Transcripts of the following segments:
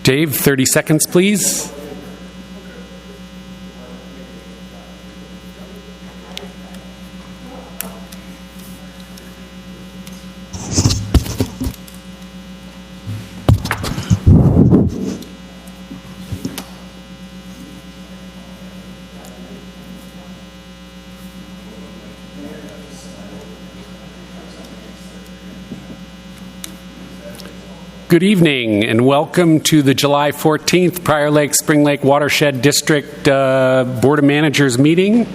Dave, 30 seconds, please. Good evening and welcome to the July 14th Prior Lake Spring Lake Watershed District Board of Managers meeting.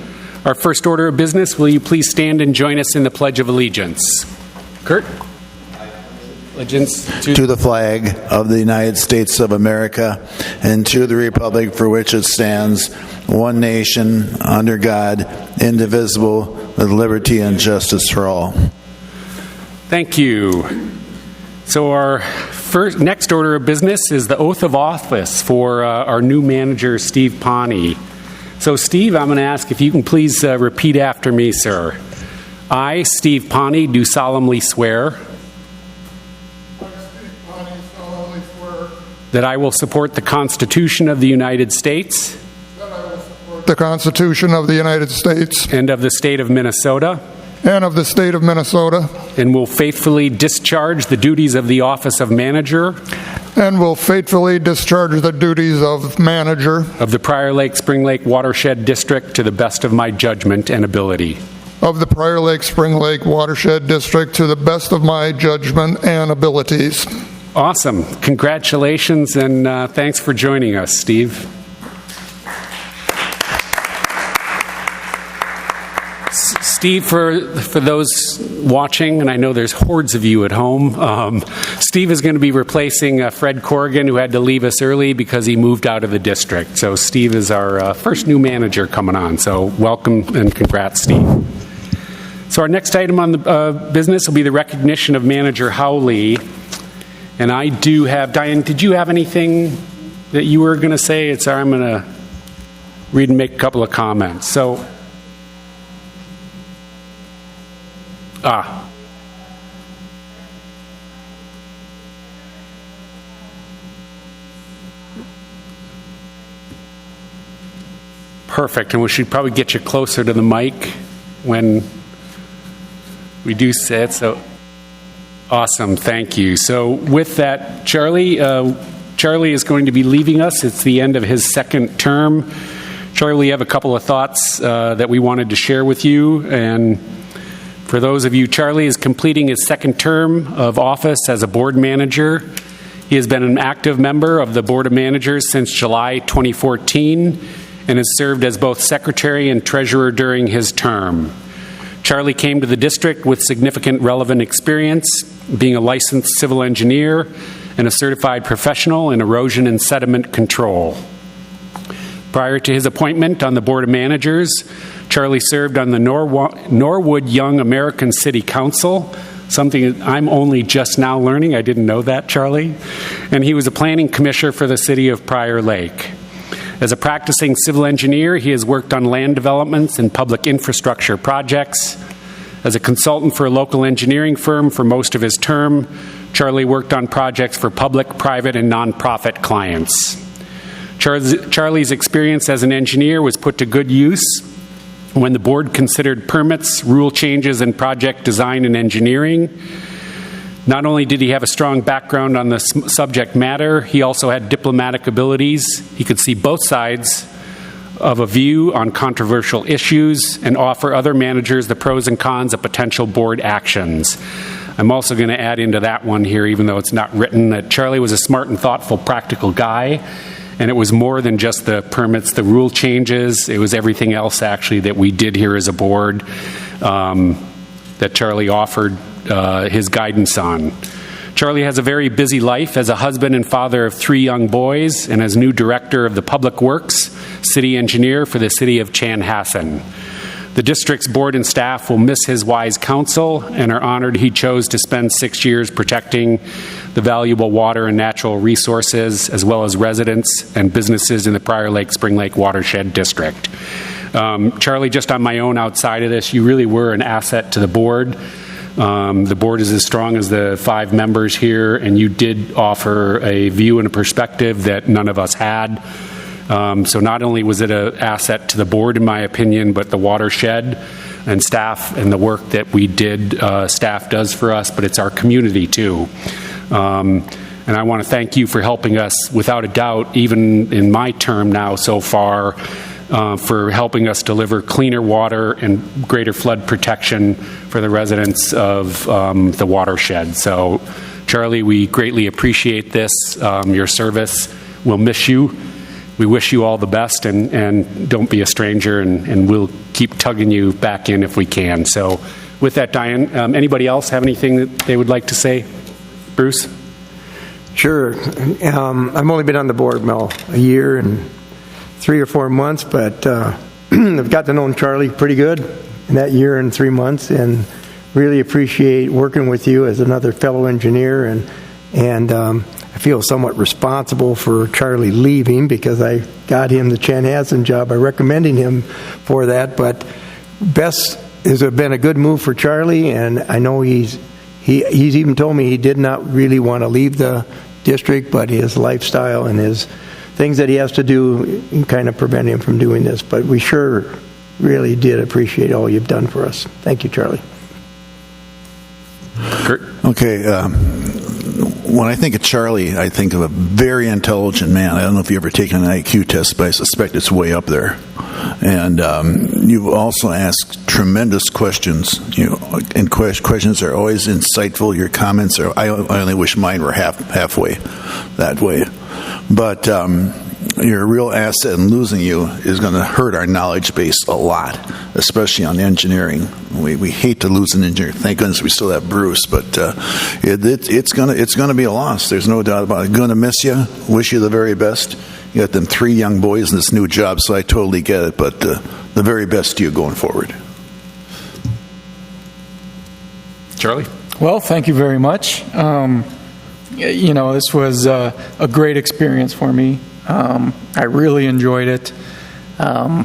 Our first order of business, will you please stand and join us in the Pledge of Allegiance? Kurt? Allegiance to the flag of the United States of America and to the republic for which it stands, one nation, under God, indivisible, with liberty and justice for all. Thank you. So our next order of business is the oath of office for our new manager, Steve Pawnee. So Steve, I'm going to ask if you can please repeat after me, sir. I, Steve Pawnee, do solemnly swear that I will support the Constitution of the United States the Constitution of the United States and of the state of Minnesota, and will faithfully discharge the duties of the office of manager of the Prior Lake Spring Lake Watershed District to the best of my judgment and ability. Awesome. Congratulations and thanks for joining us, Steve. Steve, for those watching, and I know there's hordes of you at home, Steve is going to be replacing Fred Corrigan, who had to leave us early because he moved out of the district. So Steve is our first new manager coming on. So welcome and congrats, Steve. So our next item on the business will be the recognition of Manager Howley. And I do have, Diane, did you have anything that you were going to say? I'm going to read and make a couple of comments. So, perfect. And we should probably get you closer to the mic when we do say it. So, awesome. Thank you. So with that, Charlie is going to be leaving us. It's the end of his second term. Charlie, we have a couple of thoughts that we wanted to share with you. And for those of you, Charlie is completing his second term of office as a board manager. He has been an active member of the Board of Managers since July 2014 and has served as both secretary and treasurer during his term. Charlie came to the district with significant relevant experience, being a licensed civil engineer and a certified professional in erosion and sediment control. Prior to his appointment on the Board of Managers, Charlie served on the Norwood Young American City Council, something I'm only just now learning. I didn't know that, Charlie. And he was a planning commissioner for the city of Prior Lake. As a practicing civil engineer, he has worked on land developments and public infrastructure projects. As a consultant for a local engineering firm for most of his term, Charlie worked on projects for public, private, and nonprofit clients. Charlie's experience as an engineer was put to good use when the board considered permits, rule changes, and project design and engineering. Not only did he have a strong background on the subject matter, he also had diplomatic abilities. He could see both sides of a view on controversial issues and offer other managers the pros and cons of potential board actions. I'm also going to add into that one here, even though it's not written, that Charlie was a smart and thoughtful, practical guy. And it was more than just the permits, the rule changes. It was everything else, actually, that we did here as a board that Charlie offered his guidance on. Charlie has a very busy life as a husband and father of 3 young boys and as new director of the Public Works, city engineer for the city of Chanhassen. The district's board and staff will miss his wise counsel and are honored he chose to spend 6 years protecting the valuable water and natural resources, as well as residents and businesses in the Prior Lake Spring Lake Watershed District. Charlie, just on my own outside of this, you really were an asset to the board. The board is as strong as the 5 members here, and you did offer a view and a perspective that none of us had. So not only was it an asset to the board, in my opinion, but the watershed and staff and the work that we did, staff does for us, but it's our community too. And I want to thank you for helping us, without a doubt, even in my term now so far, for helping us deliver cleaner water and greater flood protection for the residents of the watershed. So, Charlie, we greatly appreciate this, your service. We'll miss you. We wish you all the best, and don't be a stranger, and we'll keep tugging you back in if we can. So with that, Diane, anybody else have anything that they would like to say? Bruce? Sure. I've only been on the board, Mel, a year and 3 or 4 months, but I've got to know Charlie pretty good in that year and 3 months, and really appreciate working with you as another fellow engineer, and I feel somewhat responsible for Charlie leaving because I got him the Chanhassen job by recommending him for that, but best has been a good move for Charlie, and I know he's even told me he did not really want to leave the district, but his lifestyle and his things that he has to do kind of prevent him from doing this. But we sure really did appreciate all you've done for us. Thank you, Charlie. Kurt? Okay, when I think of Charlie, I think of a very intelligent man. I don't know if you've ever taken an IQ test, but I suspect it's way up there. And you've also asked tremendous questions, and questions are always insightful. Your comments are, I only wish mine were halfway that way. But you're a real asset, and losing you is going to hurt our knowledge base a lot, especially on engineering. We hate to lose an engineer. Thank goodness we still have Bruce, but it's going to be a loss. There's no doubt about it. Going to miss you. Wish you the very best. You got them 3 young boys in this new job, so I totally get it. But the very best to you going forward. Charlie? Well, thank you very much. This was a great experience for me. I really enjoyed it. I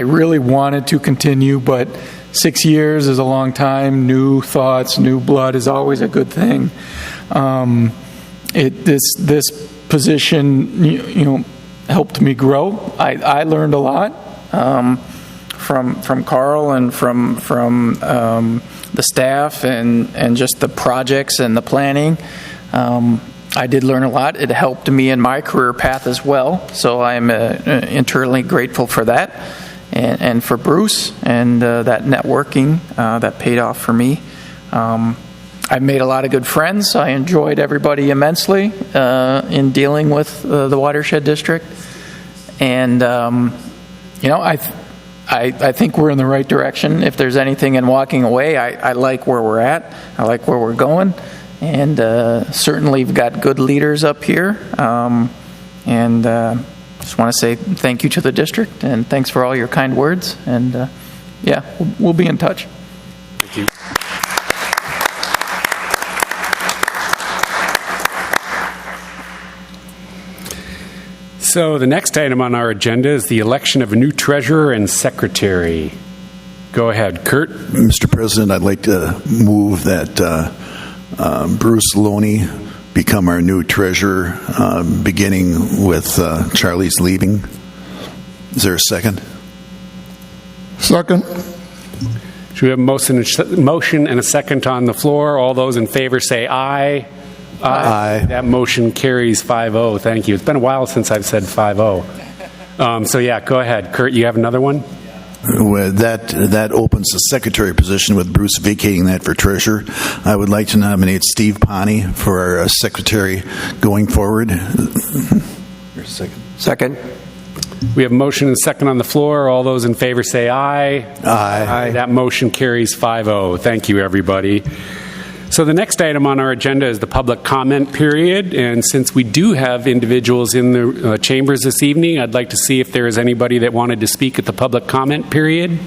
really wanted to continue, but 6 years is a long time. New thoughts, new blood is always a good thing. This position, helped me grow. I learned a lot from Carl and from the staff and just the projects and the planning. I did learn a lot. It helped me in my career path as well, so I'm internally grateful for that, and for Bruce and that networking that paid off for me. I made a lot of good friends. I enjoyed everybody immensely in dealing with the Watershed District, and I think we're in the right direction. If there's anything in walking away, I like where we're at. I like where we're going. And certainly we've got good leaders up here. And just want to say thank you to the district, and thanks for all your kind words. And we'll be in touch. Thank you. So the next item on our agenda is the election of a new treasurer and secretary. Go ahead, Kurt. Mr. President, I'd like to move that Bruce Loney become our new treasurer, beginning with Charlie's leaving. Is there a second? Second. Should we have a motion and a second on the floor? All those in favor say aye. Aye. That motion carries 5-0. Thank you. It's been a while since I've said 5-0. Go ahead. Kurt, you have another one? That opens the secretary position with Bruce vacating that for treasurer. I would like to nominate Steve Pani for our secretary going forward. Your second. Second. We have a motion and a second on the floor. All those in favor say aye. Aye. That motion carries 5-0. Thank you, everybody. So the next item on our agenda is the public comment period, and since we do have individuals in the chambers this evening, I'd like to see if there is anybody that wanted to speak at the public comment period.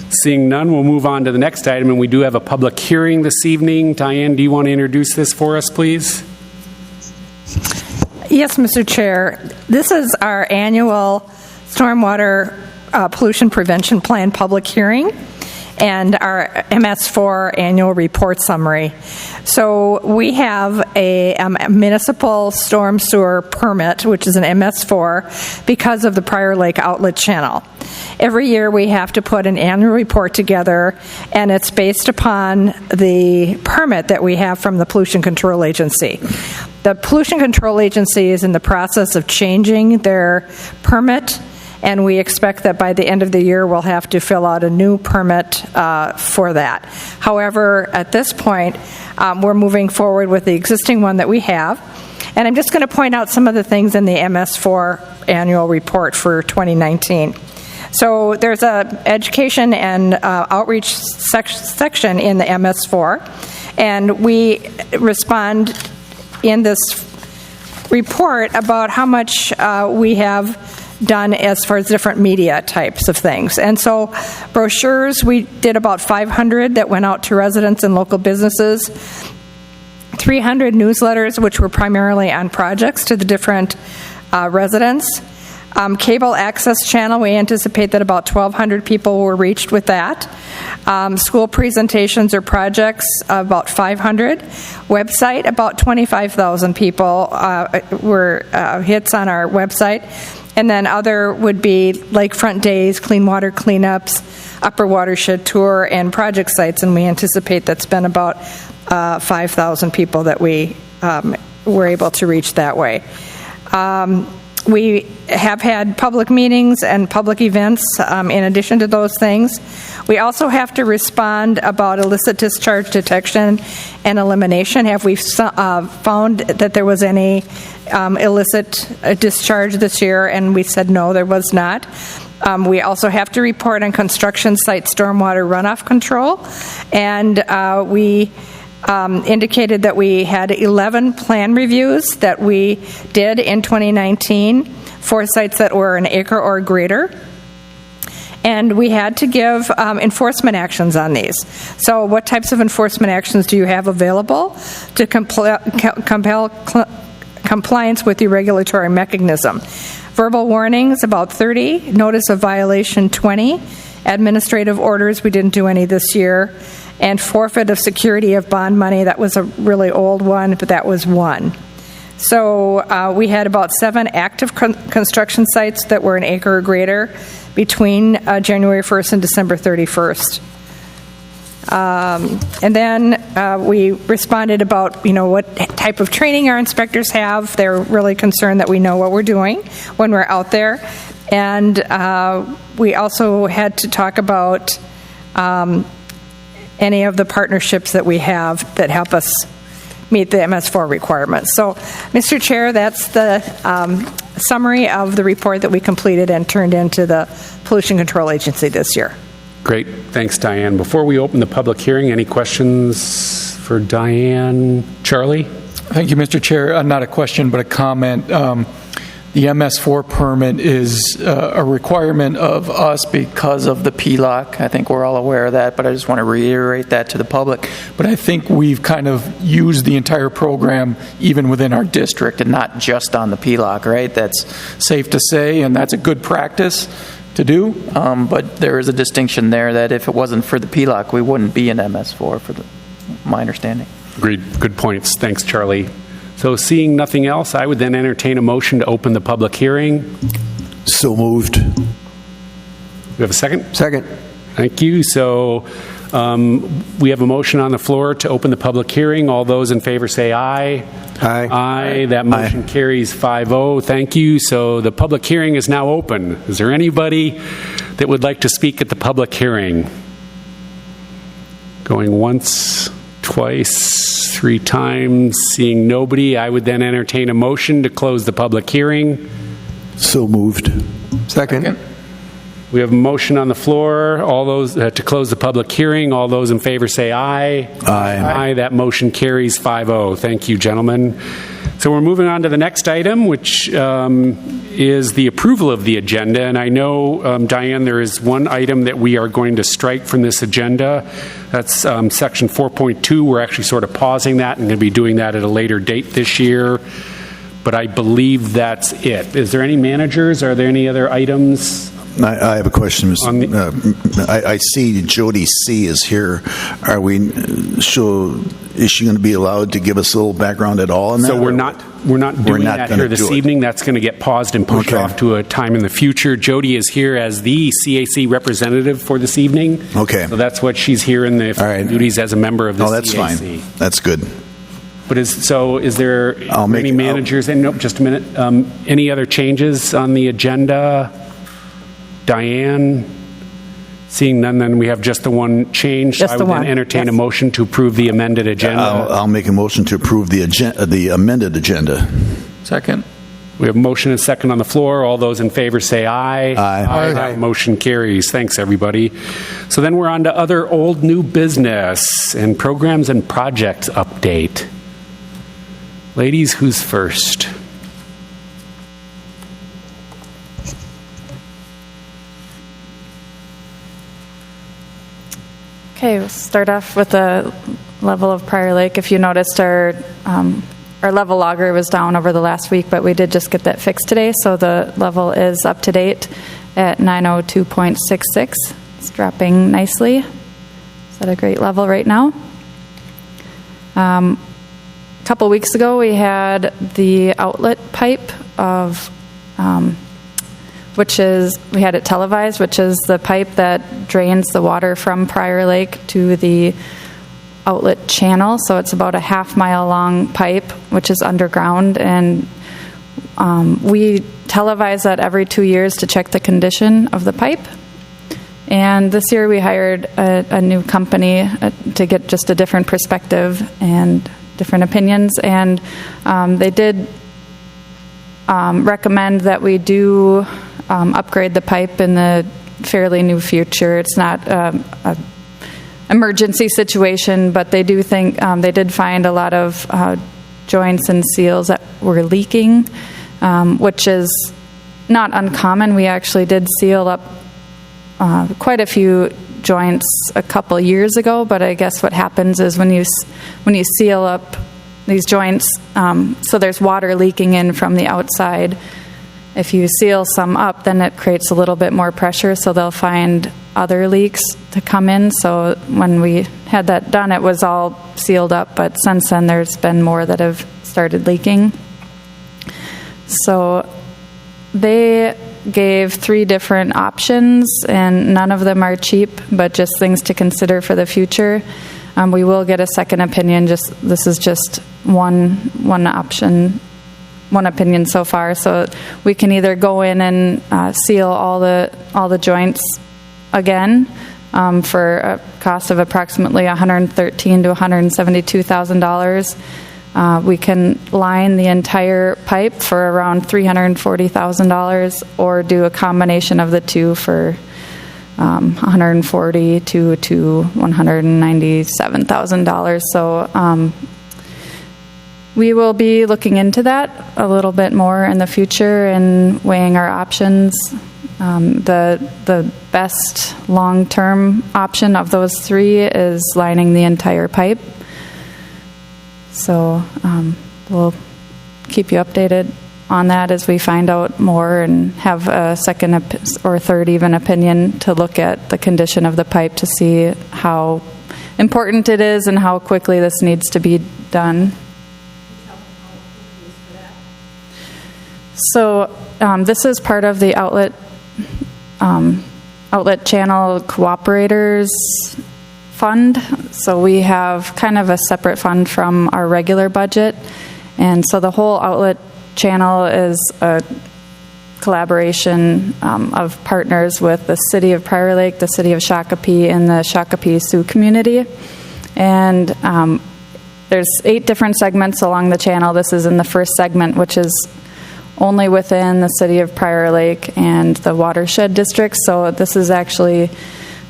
Seeing none, we'll move on to the next item, and we do have a public hearing this evening. Diane, do you want to introduce this for us, please? Yes, Mr. Chair. This is our annual stormwater pollution prevention plan public hearing. and our MS4 annual report summary. So we have a municipal storm sewer permit, which is an MS4, because of the Prior Lake Outlet Channel. Every year we have to put an annual report together, and it's based upon the permit that we have from the Pollution Control Agency. The Pollution Control Agency is in the process of changing their permit, and we expect that by the end of the year we'll have to fill out a new permit for that. However, at this point, we're moving forward with the existing one that we have. And I'm just going to point out some of the things in the MS4 annual report for 2019. So there's a education and outreach section in the MS4, and we respond in this report about how much we have done as far as different media types of things. And so brochures, we did about 500 that went out to residents and local businesses, 300 newsletters, which were primarily on projects to the different residents. Cable access channel, we anticipate that about 1,200 people were reached with that. School presentations or projects, about 500. Website, about 25,000 people were hits on our website. And then other would be lakefront days, clean water cleanups, upper watershed tour, and project sites. And we anticipate that's been about 5,000 people that we were able to reach that way. We have had public meetings and public events in addition to those things. We also have to respond about illicit discharge detection and elimination. Have we found that there was any illicit discharge this year? And we said no, there was not. We also have to report on construction site stormwater runoff control. And we indicated that we had 11 plan reviews that we did in 2019 for sites that were an acre or greater. And we had to give enforcement actions on these. So what types of enforcement actions do you have available to compel compliance with your regulatory mechanism? Verbal warnings, about 30. Notice of violation, 20. Administrative orders, we didn't do any this year. And forfeit of security of bond money, that was a really old one, but that was 1. So we had about 7 active construction sites that were an acre or greater between January 1st and December 31st. And then we responded about, what type of training our inspectors have. They're really concerned that we know what we're doing when we're out there. And we also had to talk about any of the partnerships that we have that help us meet the MS4 requirements. So, Mr. Chair, that's the summary of the report that we completed and turned into the Pollution Control Agency this year. Great. Thanks, Diane. Before we open the public hearing, any questions for Diane? Charlie? Thank you, Mr. Chair. Not a question, but a comment. The MS4 permit is a requirement of us because of the PLOC. I think we're all aware of that, but I just want to reiterate that to the public. But I think we've kind of used the entire program even within our district and not just on the PLOC, right? That's safe to say, and that's a good practice to do. But there is a distinction there that if it wasn't for the PLOC, we wouldn't be in MS4, my understanding. Agreed. Good points. Thanks, Charlie. So seeing nothing else, I would then entertain a motion to open the public hearing. So moved. We have a second? Second. Thank you. So we have a motion on the floor to open the public hearing. All those in favor say aye. Aye. Aye. That motion carries 5-0. Thank you. So the public hearing is now open. Is there anybody that would like to speak at the public hearing? Going once, twice, 3 times. Seeing nobody, I would then entertain a motion to close the public hearing. So moved. Second. We have a motion on the floor. All those to close the public hearing. All those in favor say aye. Aye. Aye. That motion carries 5-0. Thank you, gentlemen. So we're moving on to the next item, which is the approval of the agenda. And I know, Diane, there is one item that we are going to strike from this agenda. That's section 4.2. We're actually sort of pausing that and going to be doing that at a later date this year. But I believe that's it. Is there any managers? Are there any other items? I have a question. On I see Jody C. is here. Are we? Is she going to be allowed to give us a little background at all on that? So we're not doing not that gonna here this do it. evening. That's going to get paused and pushed Okay. off to a time in the future. Jody is here as the CAC representative for this evening. Okay. So that's what she's here in the All right. duties as a member of the Oh, that's CAC. fine. That's good. But is there I'll make- any managers? And nope, just a minute. Any other changes on the agenda? Diane? Seeing none, then we have just the one change. Just I the would then one, entertain yes. a motion to approve the amended agenda. I'll make a motion to approve the amended agenda. Second. We have a motion and a second on the floor. All those in favor say aye. Aye. That motion carries. Thanks, everybody. So then we're on to other old new business and programs and projects update. Ladies, who's first? Okay, we'll start off with the level of Prior Lake. If you noticed, our level logger was down over the last week, but we did just get that fixed today, so the level is up to date at 902.66. It's dropping nicely. It's at a great level right now. A couple weeks ago, we had the outlet pipe of we had it televised, which is the pipe that drains the water from Prior Lake to the outlet channel. So it's about a half-mile long pipe, which is underground, and we televise that every 2 years to check the condition of the pipe. And this year we hired a new company to get just a different perspective and different opinions, and they did recommend that we do upgrade the pipe in the fairly new future. It's not an emergency situation, but they do think they did find a lot of joints and seals that were leaking, which is not uncommon. We actually did seal up quite a few joints a couple years ago, but I guess what happens is when you seal up these joints, so there's water leaking in from the outside. If you seal some up, then it creates a little bit more pressure, so they'll find other leaks to come in. So when we had that done, it was all sealed up, but since then there's been more that have started leaking. So they gave 3 different options, and none of them are cheap, but just things to consider for the future. We will get a second opinion. This is just one option, one opinion so far. So we can either go in and seal all the joints again for a cost of approximately $113,000 to $172,000. We can line the entire pipe for around $340,000, or do a combination of the two for $142,000 to $197,000. So we will be looking into that a little bit more in the future and weighing our options. The best long-term option of those 3 is lining the entire pipe. So we'll keep you updated on that as we find out more and have a second or third even opinion to look at the condition of the pipe to see how important it is and how quickly this needs to be done. So this is part of the outlet channel cooperators fund. So we have kind of a separate fund from our regular budget, and so the whole outlet channel is a collaboration of partners with the City of Prior Lake, the City of Shakopee, and the Shakopee Sioux community. And there's 8 different segments along the channel. This is in the first segment, which is only within the City of Prior Lake and the watershed district. So this is actually,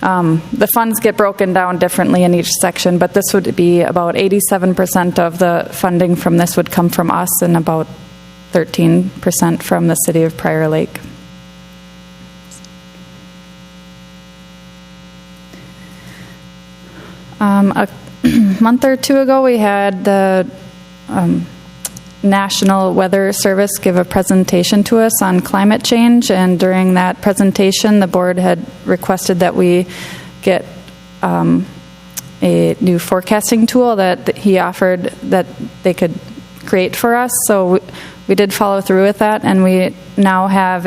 the funds get broken down differently in each section, but this would be about 87% of the funding from this would come from us, and about 13% from the City of Prior Lake. A month or 2 ago, we had the National Weather Service give a presentation to us on climate change, and during that presentation, the board had requested that we get a new forecasting tool that he offered that they could create for us. So we did follow through with that, and we now have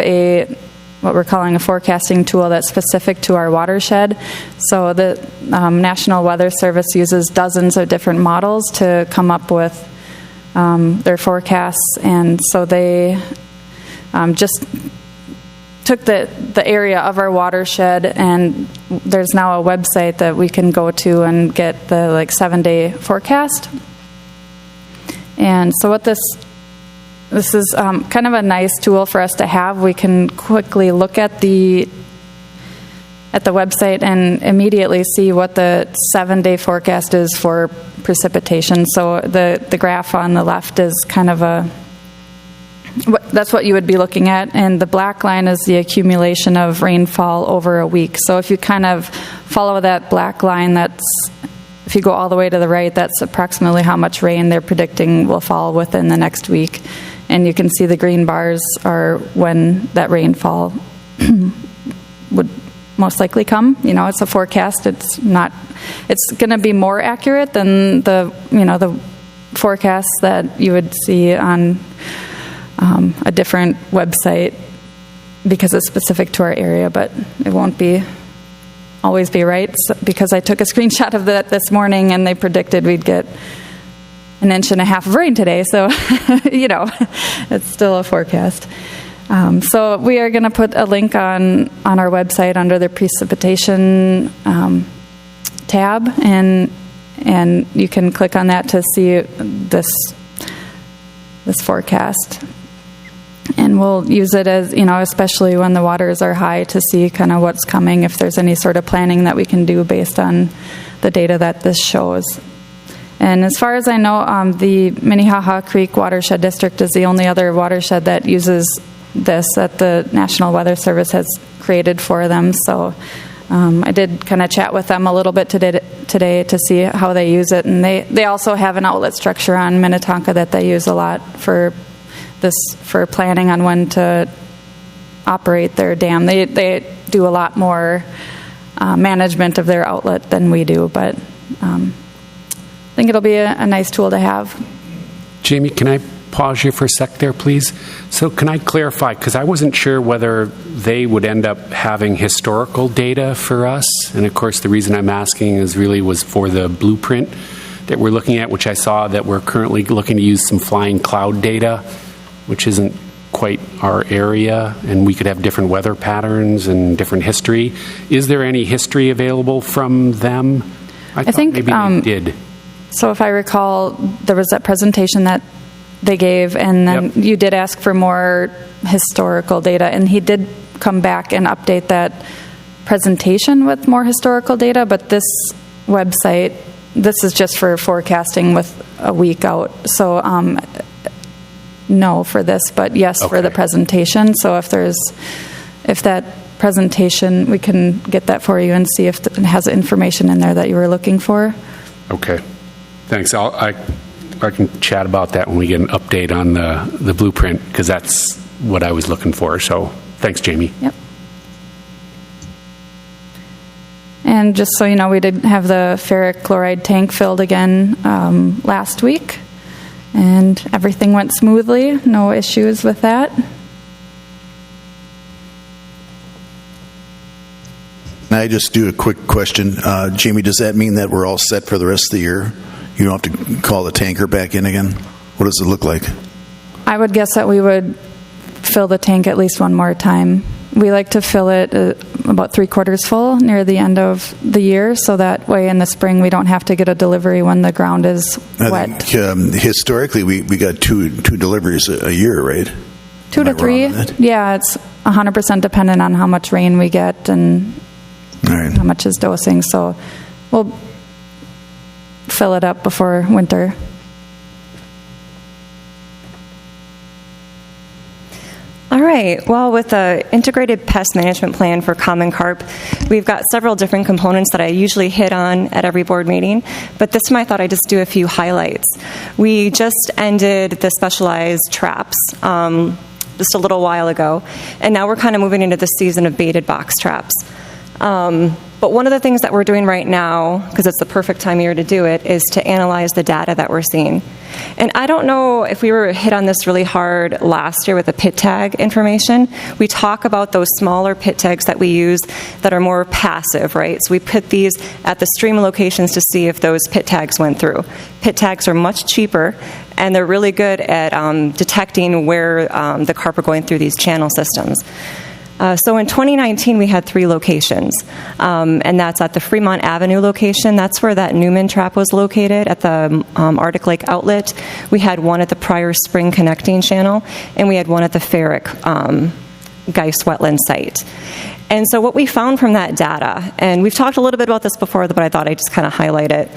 what we're calling a forecasting tool that's specific to our watershed. So the National Weather Service uses dozens of different models to come up with their forecasts, and so they just took the area of our watershed, and there's now a website that we can go to and get the 7-day forecast. And so what this is kind of a nice tool for us to have. We can quickly look at the website and immediately see what the 7-day forecast is for precipitation. So the graph on the left is kind of that's what you would be looking at, and the black line is the accumulation of rainfall over a week. So if you kind of follow that black line, if you go all the way to the right, that's approximately how much rain they're predicting will fall within the next week. And you can see the green bars are when that rainfall would most likely come. It's a forecast. It's going to be more accurate than the forecasts that you would see on a different website because it's specific to our area, but it won't always be right, because I took a screenshot of that this morning and they predicted we'd get 1.5 inches of rain today, so it's still a forecast. So we are going to put a link on our website under the precipitation tab, and you can click on that to see this forecast. And we'll use it as, especially when the waters are high, to see kind of what's coming, if there's any sort of planning that we can do based on the data that this shows. And as far as I know, the Minnehaha Creek Watershed District is the only other watershed that uses this that the National Weather Service has created for them. So I did kind of chat with them a little bit today to see how they use it. And they also have an outlet structure on Minnetonka that they use a lot for planning on when to operate their dam. They do a lot more management of their outlet than we do, but I think it'll be a nice tool to have. Jamie, can I pause you for a sec there, please? So can I clarify, because I wasn't sure whether they would end up having historical data for us, and of course the reason I'm asking was for the blueprint that we're looking at, which I saw that we're currently looking to use some flying cloud data, which isn't quite our area, and we could have different weather patterns and different history. Is there any history available from them? I think maybe they did. So if I recall, there was that presentation that they gave, and then you did ask for more historical data, and he did come back and update that presentation with more historical data, but this website, this is just for forecasting with a week out. So no for this, but yes for the presentation. So if that presentation, we can get that for you and see if it has information in there that you were looking for. Okay, thanks. I can chat about that when we get an update on the blueprint, because that's what I was looking for. So thanks, Jamie. Yep. And just so you know, we did have the ferric chloride tank filled again last week, and everything went smoothly. No issues with that. Can I just do a quick question? Jamie, does that mean that we're all set for the rest of the year? You don't have to call the tanker back in again? What does it look like? I would guess that we would fill the tank at least one more time. We like to fill it about 3/4 full near the end of the year, so that way in the spring we don't have to get a delivery when the ground is wet. I think, historically, we got two deliveries a year, right? 2 to 3. Yeah, it's 100% dependent on how much rain we get and how much is dosing. So we'll fill it up before winter. All right. right. Well, with the integrated pest management plan for common carp, we've got several different components that I usually hit on at every board meeting, but this time I thought I'd just do a few highlights. We just ended the specialized traps just a little while ago, and now we're kind of moving into the season of baited box traps. But one of the things that we're doing right now, because it's the perfect time of year to do it, is to analyze the data that we're seeing. And I don't know if we were hit on this really hard last year with the pit tag information. We talk about those smaller pit tags that we use that are more passive, right? So we put these at the stream locations to see if those pit tags went through. Pit tags are much cheaper, and they're really good at detecting where the carp are going through these channel systems. So in 2019, we had 3 locations, and that's at the Fremont Avenue location. That's where that Newman trap was located at the Arctic Lake outlet. We had one at the Prior Spring connecting channel, and we had one at the Ferric Geist wetland site. And so what we found from that data, and we've talked a little bit about this before, but I thought I'd just kind of highlight it.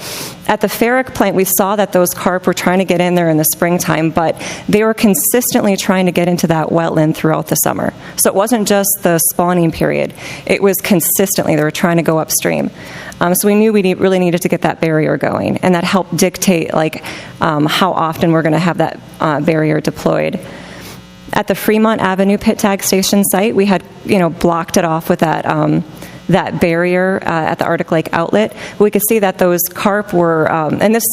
At the Ferric plant, we saw that those carp were trying to get in there in the springtime, but they were consistently trying to get into that wetland throughout the summer. So it wasn't just the spawning period. It was consistently, they were trying to go upstream. So we knew we really needed to get that barrier going, and that helped dictate how often we're going to have that barrier deployed. At the Fremont Avenue pit tag station site, we had, blocked it off with that that barrier at the Arctic Lake outlet. We could see that those carp were, and this,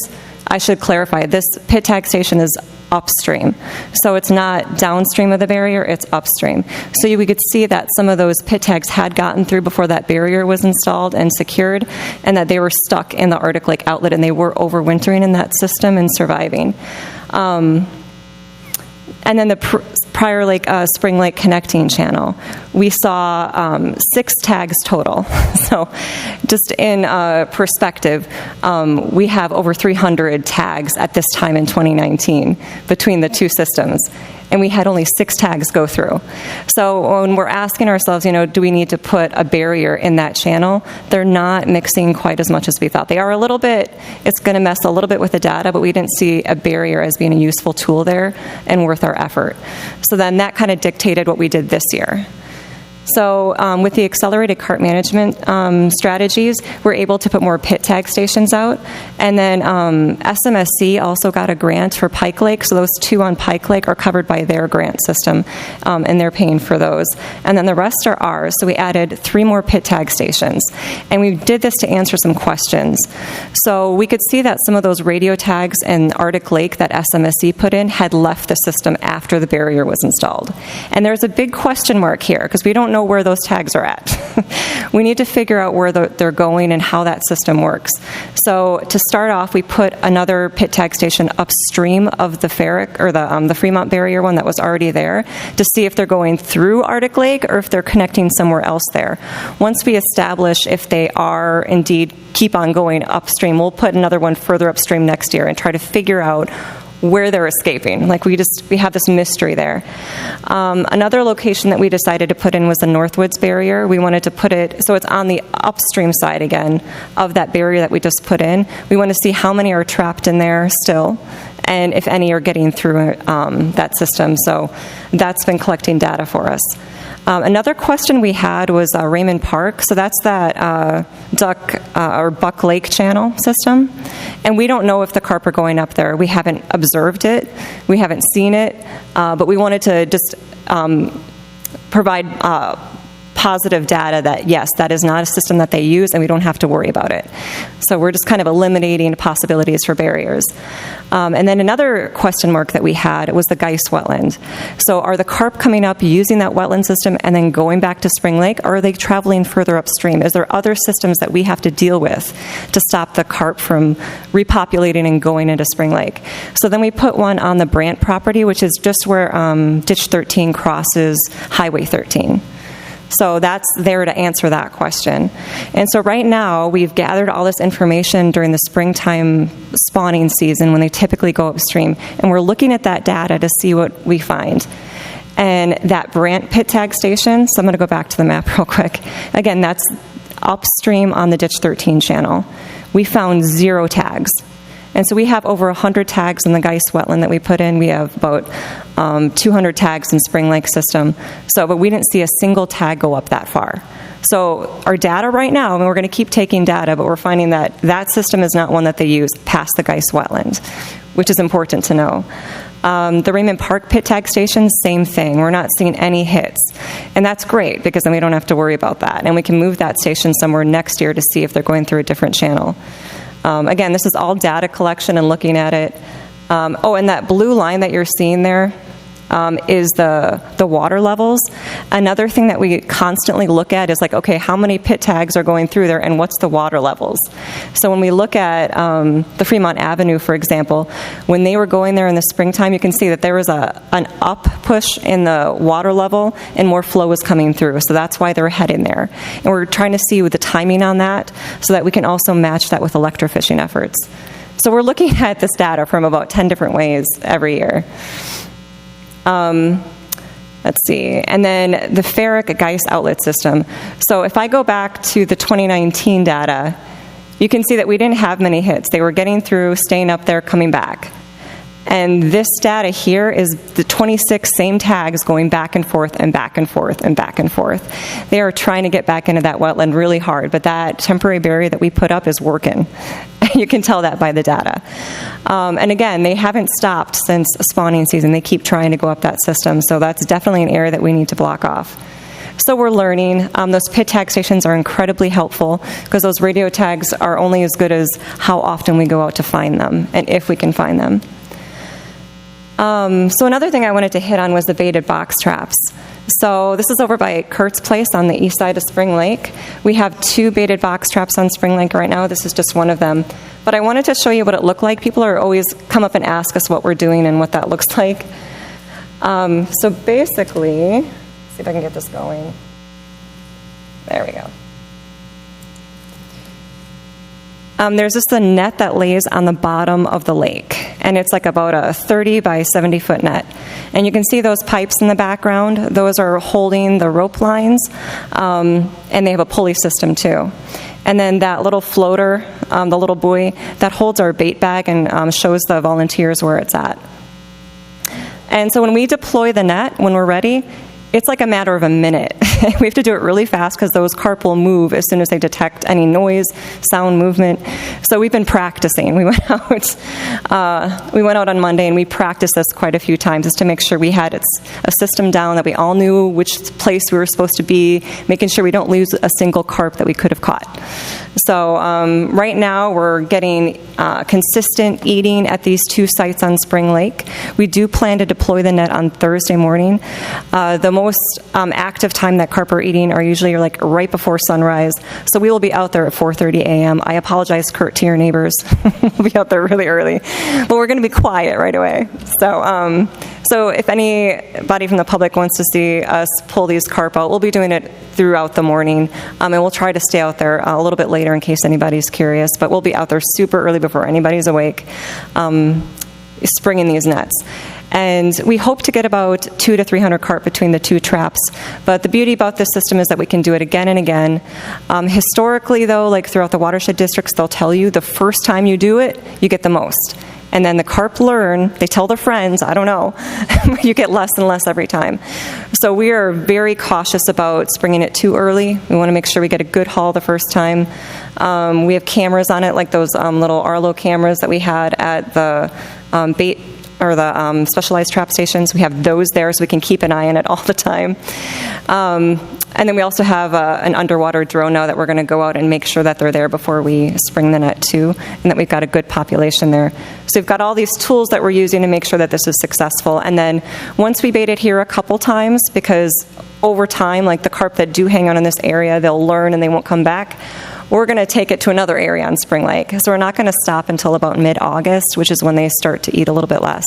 I should clarify, this pit tag station is upstream. So it's not downstream of the barrier, it's upstream. So we could see that some of those pit tags had gotten through before that barrier was installed and secured, and that they were stuck in the Arctic Lake outlet, and they were overwintering in that system and surviving. And then the Prior Lake, Spring Lake connecting channel, we saw 6 tags total. So just in perspective, we have over 300 tags at this time in 2019 between the 2 systems. And we had only 6 tags go through. So when we're asking ourselves, do we need to put a barrier in that channel? They're not mixing quite as much as we thought. They are a little bit, it's going to mess a little bit with the data, but we didn't see a barrier as being a useful tool there and worth our effort. So then that kind of dictated what we did this year. So with the accelerated carp management strategies, we're able to put more pit tag stations out. And then SMSC also got a grant for Pike Lake. So those 2 on Pike Lake are covered by their grant system, and they're paying for those. And then the rest are ours. So we added 3 more pit tag stations. And we did this to answer some questions. So we could see that some of those radio tags in Arctic Lake that SMSC put in had left the system after the barrier was installed. And there's a big question mark here, because we don't know where those tags are at. We need to figure out where they're going and how that system works. So to start off, we put another pit tag station upstream of the Ferric, or the Fremont barrier one that was already there, to see if they're going through Arctic Lake or if they're connecting somewhere else there. Once we establish if they are indeed keep on going upstream, we'll put another one further upstream next year and try to figure out where they're escaping. We have this mystery there. Another location that we decided to put in was the Northwoods barrier. We wanted to put it, so it's on the upstream side again of that barrier that we just put in. We want to see how many are trapped in there still, and if any are getting through that system. So that's been collecting data for us. Another question we had was Raymond Park. So that's that duck or Buck Lake channel system. And we don't know if the carp are going up there. We haven't observed it. We haven't seen it. But we wanted to just provide positive data that, yes, that is not a system that they use, and we don't have to worry about it. So we're just kind of eliminating possibilities for barriers. And then another question mark that we had was the Geist wetland. So are the carp coming up using that wetland system and then going back to Spring Lake, or are they traveling further upstream? Is there other systems that we have to deal with to stop the carp from repopulating and going into Spring Lake? So then we put one on the Brant property, which is just where Ditch 13 crosses Highway 13. So that's there to answer that question. And so right now, we've gathered all this information during the springtime spawning season when they typically go upstream, and we're looking at that data to see what we find. And that Brant pit tag station, so I'm going to go back to the map real quick. Again, that's upstream on the Ditch 13 channel. We found 0 tags. And so we have over 100 tags in the Geist wetland that we put in. We have about 200 tags in Spring Lake system. So, but we didn't see a single tag go up that far. So our data right now, and we're going to keep taking data, but we're finding that that system is not one that they use past the Geist wetland, which is important to know. The Raymond Park pit tag station, same thing. We're not seeing any hits. And that's great, because then we don't have to worry about that. And we can move that station somewhere next year to see if they're going through a different channel. Again, this is all data collection and looking at it. And that blue line that you're seeing there is the water levels. Another thing that we constantly look at is like, okay, how many pit tags are going through there and what's the water levels? So when we look at the Fremont Avenue, for example, when they were going there in the springtime, you can see that there was an up push in the water level and more flow was coming through. So that's why they're heading there. And we're trying to see with the timing on that so that we can also match that with electrofishing efforts. So we're looking at this data from about 10 different ways every year. Let's see. And then the ferric Geist outlet system. So if I go back to the 2019 data, you can see that we didn't have many hits. They were getting through, staying up there, coming back. And this data here is the 26 same tags going back and forth and back and forth and back and forth. They are trying to get back into that wetland really hard, but that temporary barrier that we put up is working. You can tell that by the data. And again, they haven't stopped since spawning season. They keep trying to go up that system, so that's definitely an area that we need to block off. So we're learning. Those pit tag stations are incredibly helpful because those radio tags are only as good as how often we go out to find them and if we can find them. So another thing I wanted to hit on was the baited box traps. So this is over by Kurt's Place on the east side of Spring Lake. We have 2 baited box traps on Spring Lake right now. This is just one of them. But I wanted to show you what it looked like. People are always come up and ask us what we're doing and what that looks like. So basically, see if I can get this going. There we go. There's just a net that lays on the bottom of the lake, and it's like about a 30 by 70 foot net. And you can see those pipes in the background. Those are holding the rope lines, and they have a pulley system too. And then that little floater, the little buoy, that holds our bait bag and shows the volunteers where it's at. And so when we deploy the net, when we're ready, it's like a matter of a minute. We have to do it really fast because those carp will move as soon as they detect any noise, sound, movement. So we've been practicing. We went out on Monday and we practiced this quite a few times just to make sure we had a system down, that we all knew which place we were supposed to be, making sure we don't lose a single carp that we could have caught. So right now we're getting consistent eating at these 2 sites on Spring Lake. We do plan to deploy the net on Thursday morning. The most active time that carp are eating are usually like right before sunrise. So we will be out there at 4:30 a.m. I apologize, Kurt, to your neighbors. We'll be out there really early. But we're going to be quiet right away. So if anybody from the public wants to see us pull these carp out, we'll be doing it throughout the morning. And we'll try to stay out there a little bit later in case anybody's curious. But we'll be out there super early before anybody's awake, springing these nets. And we hope to get about 200 to 300 carp between the 2 traps. But the beauty about this system is that we can do it again and again. Historically, though, like throughout the watershed districts, they'll tell you the first time you do it, you get the most. And then the carp learn, they tell their friends, I don't know, you get less and less every time. So we are very cautious about springing it too early. We want to make sure we get a good haul the first time. We have cameras on it, like those little Arlo cameras that we had at the bait or the specialized trap stations. We have those there so we can keep an eye on it all the time. And then we also have an underwater drone now that we're going to go out and make sure that they're there before we spring the net too, and that we've got a good population there. So we've got all these tools that we're using to make sure that this is successful. And then once we bait it here a couple times, because over time, like the carp that do hang out in this area, they'll learn and they won't come back. We're going to take it to another area on Spring Lake. So we're not going to stop until about mid-August, which is when they start to eat a little bit less.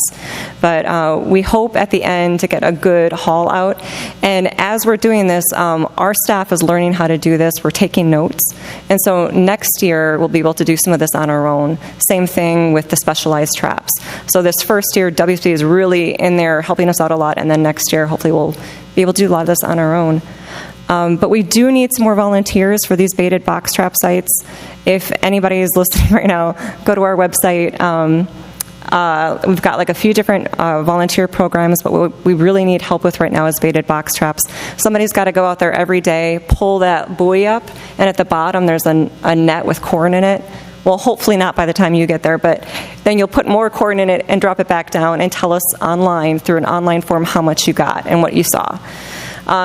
But we hope at the end to get a good haul out. And as we're doing this, our staff is learning how to do this. We're taking notes. And so next year, we'll be able to do some of this on our own. Same thing with the specialized traps. So this first year, WSP is really in there helping us out a lot. And then next year, hopefully, we'll be able to do a lot of this on our own. But we do need some more volunteers for these baited box trap sites. If anybody is listening right now, go to our website. We've got like a few different volunteer programs, but what we really need help with right now is baited box traps. Somebody's got to go out there every day, pull that buoy up, and at the bottom there's a net with corn in it. Well, hopefully not by the time you get there, but then you'll put more corn in it and drop it back down and tell us online through an online form how much you got and what you saw.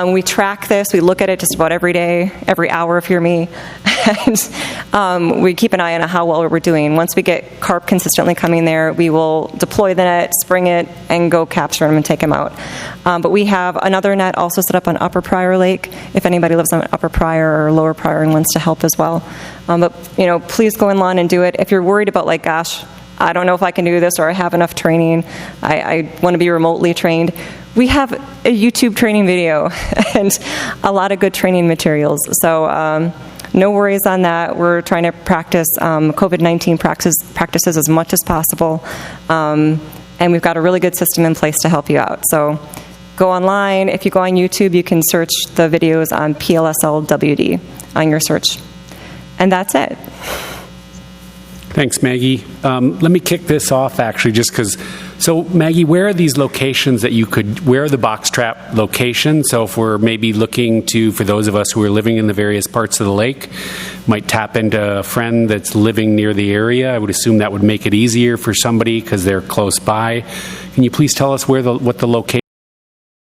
We track this. We look at it just about every day, every hour if you're me. And we keep an eye on how well we're doing. Once we get carp consistently coming there, we will deploy the net, spring it, and go capture them and take them out. But we have another net also set up on Upper Pryor Lake, if anybody lives on Upper Pryor or Lower Pryor and wants to help as well. But, please go inland and do it. If you're worried about, like, gosh, I don't know if I can do this or I have enough training, I want to be remotely trained, we have a YouTube training video and a lot of good training materials. So no worries on that. We're trying to practice COVID-19 practices as much as possible. And we've got a really good system in place to help you out. So go online. If you go on YouTube, you can search the videos on PLSLWD on your search. And that's it. Thanks, Maggie. Let me kick this off, actually, just because. So, Maggie, where are these locations that where are the box trap locations? So if we're maybe looking for those of us who are living in the various parts of the lake, might tap into a friend that's living near the area. I would assume that would make it easier for somebody because they're close by. Can you please tell us what the location